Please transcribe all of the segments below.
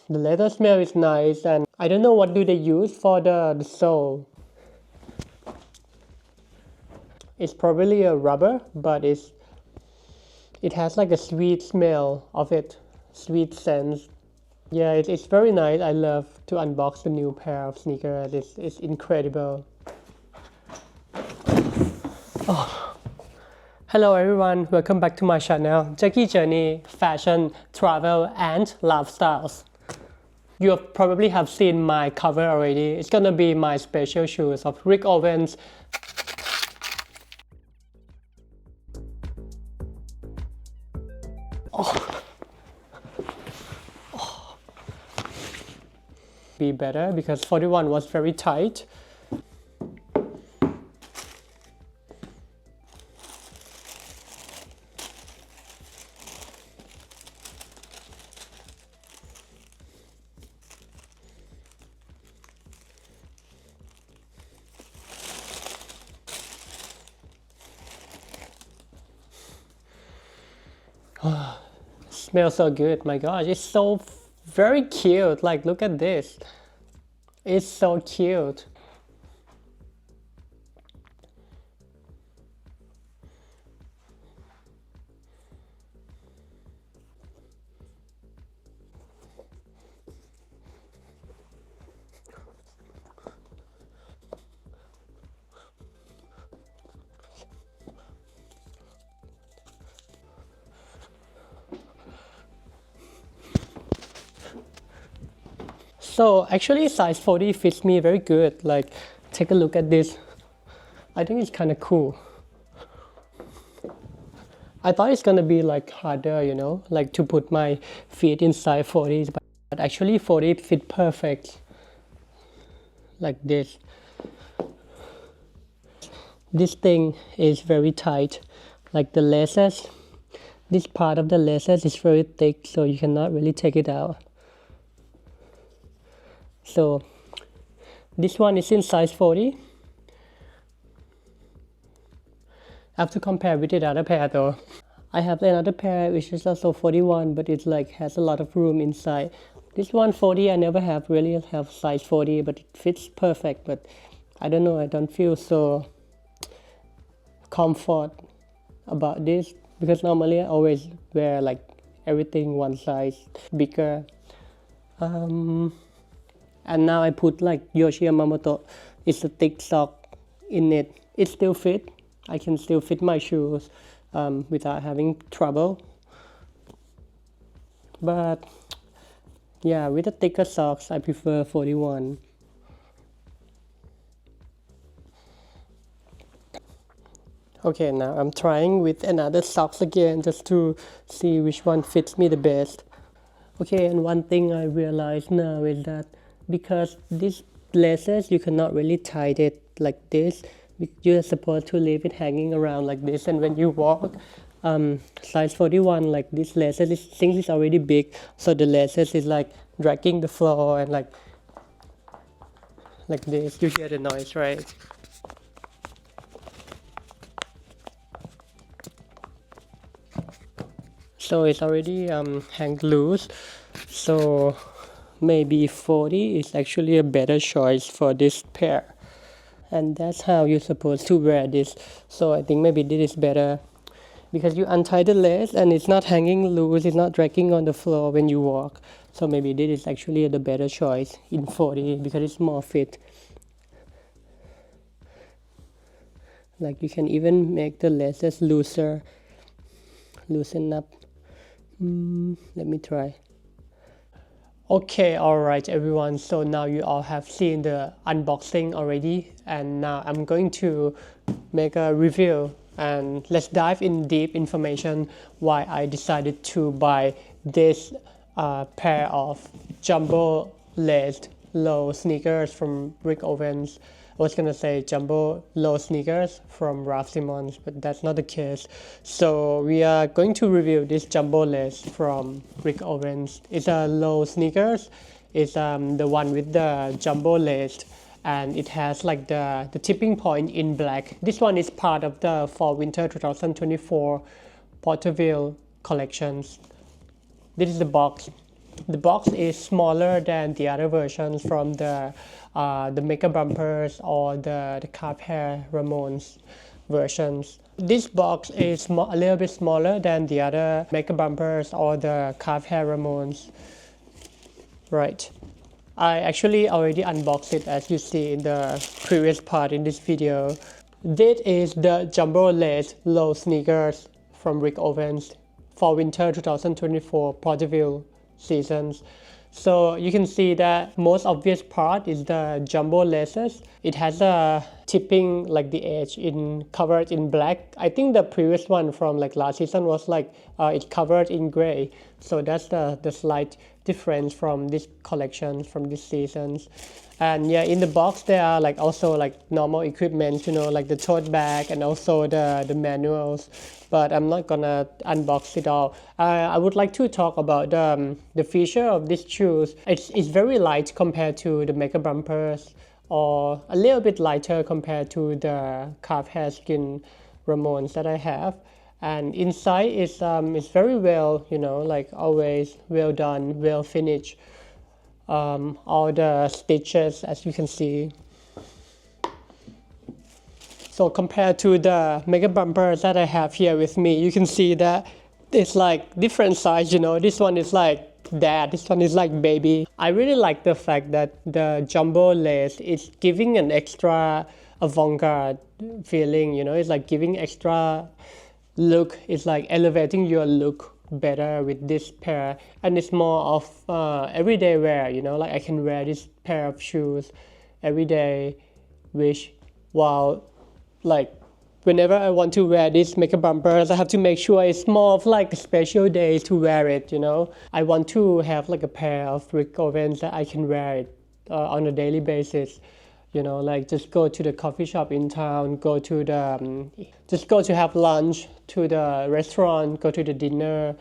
The leather smell is nice, and I don't know what do they use for the sole. It's probably a rubber, but it has like a sweet smell of it, sweet sense. Yeah, it's very nice. I love to unbox the new pair of sneakers. It's incredible. Hello everyone, welcome back to my channel, Jackie Journey, Fashion, Travel and Lifestyles. You probably have seen my cover already. It's gonna be my special shoes of Rick Owens. Be better because 41 was very tight. Smells so good, my gosh, it's so very cute. Like, look at this. It's so cute. So actually size 40 fits me very good. Like, take a look at this. I think it's kind of cool. I thought it's gonna be like harder, you know, like to put my feet inside 40s, but actually 40 fit perfect. Like this. This thing is very tight. Like the laces, this part of the laces is very thick, so you cannot really take it out. So this one is in size 40. I have to compare with the other pair though. I have another pair which is also 41, but it's like has a lot of room inside. This one 40, I never have really have size 40, but it fits perfect. But I don't know, I don't feel so comfort about this because normally I always wear like everything one size bigger. And now I put like Yoshi Yamamoto. It's a thick sock in it. It still fit. I can still fit my shoes without having trouble. But yeah, with the thicker socks, I prefer 41. Okay, now I'm trying with another socks again just to see which one fits me the best. Okay, and one thing I realize now is that because these laces, you cannot really tie it like this. You're supposed to leave it hanging around like this, and when you walk, size 41, like this laces, since it's already big, so the laces is like dragging the floor and like this. You hear the noise, right? So it's already hang loose. So maybe 40 is actually a better choice for this pair. And that's how you're supposed to wear this. So I think maybe this is better because you untie the lace and it's not hanging loose, it's not dragging on the floor when you walk. So maybe this is actually the better choice in 40 because it's more fit. Like you can even make the laces loosen up. Let me try. Okay, alright everyone, so now you all have seen the unboxing already, and now I'm going to make a review and let's dive in deep information why I decided to buy this pair of jumbo laced low sneakers from Rick Owens. I was gonna say jumbo low sneakers from Ralph Simmons, but that's not the case. So we are going to review this jumbo lace from Rick Owens. It's a low sneakers. It's the one with the jumbo lace, and it has like the tipping point in black. This one is part of the Fall Winter 2024 Porterville collections. This is the box. The box is smaller than the other versions from the Mega Bumpers or the Calf Hair Ramones versions. This box is a little bit smaller than the other Mega Bumpers or the Calf Hair Ramones. Right. I actually already unboxed it, as you see in the previous part in this video. This is the Jumbo Lace Low Sneakers from Rick Owens for winter 2024 Porterville seasons. So you can see that most obvious part is the jumbo laces. It has a tipping like the edge covered in black. I think the previous one from like last season was like it covered in gray. So that's the slight difference from this collection, from this seasons. And yeah, in the box there are like also like normal equipment, you know, like the tote bag and also the manuals. But I'm not gonna unbox it all. I would like to talk about the feature of these shoes. It's very light compared to the Mega Bumpers, or a little bit lighter compared to the calf hair skin Ramones that I have. And inside is very well, you know, like always well done, well finished. All the stitches, as you can see. So compared to the Mega Bumpers that I have here with me, you can see that it's like different size, you know. This one is like dad, this one is like baby. I really like the fact that the jumbo lace is giving an extra avant-garde feeling, you know. It's like giving extra look. It's like elevating your look better with this pair, and it's more of everyday wear, you know. Like I can wear this pair of shoes every day, which while like whenever I want to wear these Mega Bumpers, I have to make sure it's more of like a special day to wear it, you know. I want to have like a pair of Rick Owens that I can wear it on a daily basis, you know, like just go to the coffee shop in town, go to the just go to have lunch, to the restaurant, go to the dinner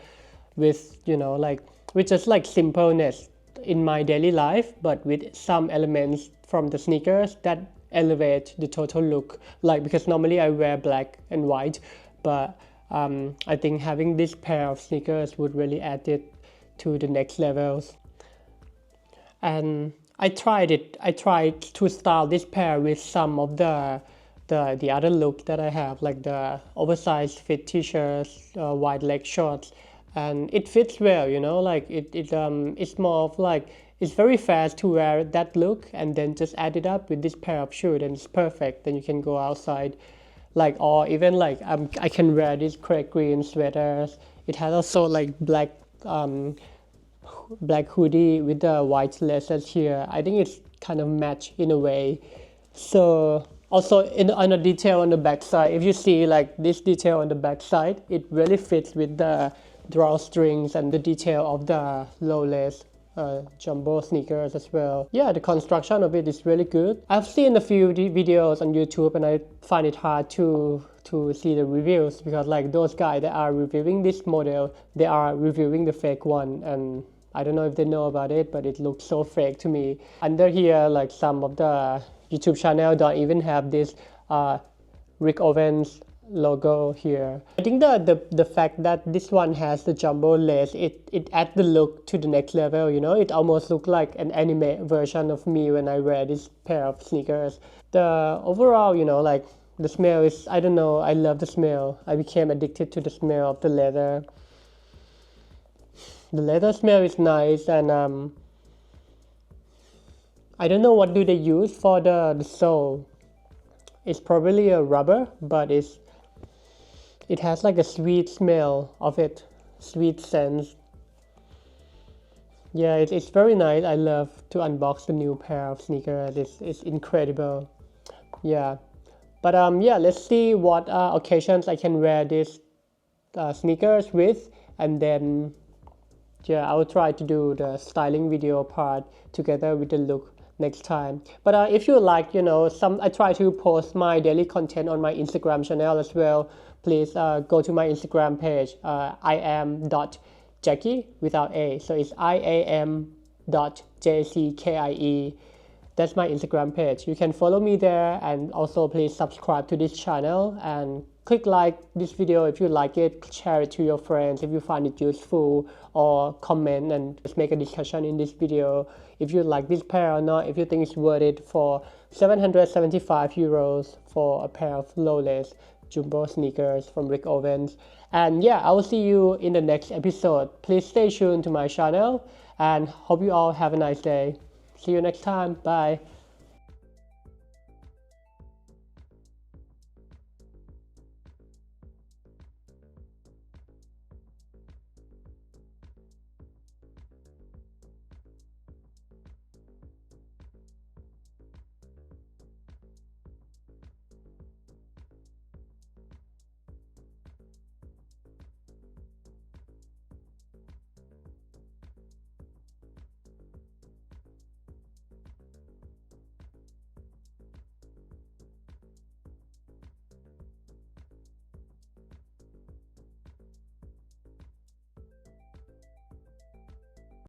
with, you know, like with just like simpleness in my daily life, but with some elements from the sneakers that elevate the total look. Like, because normally I wear black and white, but I think having this pair of sneakers would really add it to the next levels. And I tried to style this pair with some of the other look that I have, like the oversized fit t-shirts, wide leg shorts, and it fits well, you know. Like it's more of like, it's very fast to wear that look and then just add it up with this pair of shoes and it's perfect. Then you can go outside, like, or even like I can wear these craig green sweaters. It has also like black hoodie with the white laces here. I think it's kind of match in a way. So also on the detail on the back side, if you see like this detail on the back side, it really fits with the drawstrings and the detail of the low lace jumbo sneakers as well. Yeah, the construction of it is really good. I've seen a few videos on YouTube and I find it hard to see the reviews, because like those guys that are reviewing this model, they are reviewing the fake one, and I don't know if they know about it, but it looks so fake to me. Under here, like some of the YouTube channel don't even have this Rick Owens logo here. I think the fact that this one has the jumbo lace, it adds the look to the next level, you know. It almost looks like an anime version of me when I wear this pair of sneakers. The overall, you know, like the smell is, I don't know, I love the smell. I became addicted to the smell of the leather. The leather smell is nice, and I don't know what do they use for the sole. It's probably a rubber, but it has like a sweet smell of it, sweet scent. Yeah, it's very nice. I love to unbox the new pair of sneakers. It's incredible. Yeah, but yeah, let's see what occasions I can wear these sneakers with, and then yeah, I will try to do the styling video part together with the look next time. But if you like, you know, I try to post my daily content on my Instagram channel as well. Please go to my Instagram page, iam.jackie without a, so it's iam.jckie, That's my Instagram page. You can follow me there, and also please subscribe to this channel and click like this video if you like it, share it to your friends if you find it useful, or comment and just make a discussion in this video if you like this pair or not, if you think it's worth it for 775 euros for a pair of low-lace jumbo sneakers from Rick Owens. And yeah, I will see you in the next episode. Please stay tuned to my channel and hope you all have a nice day. See you next time. Bye.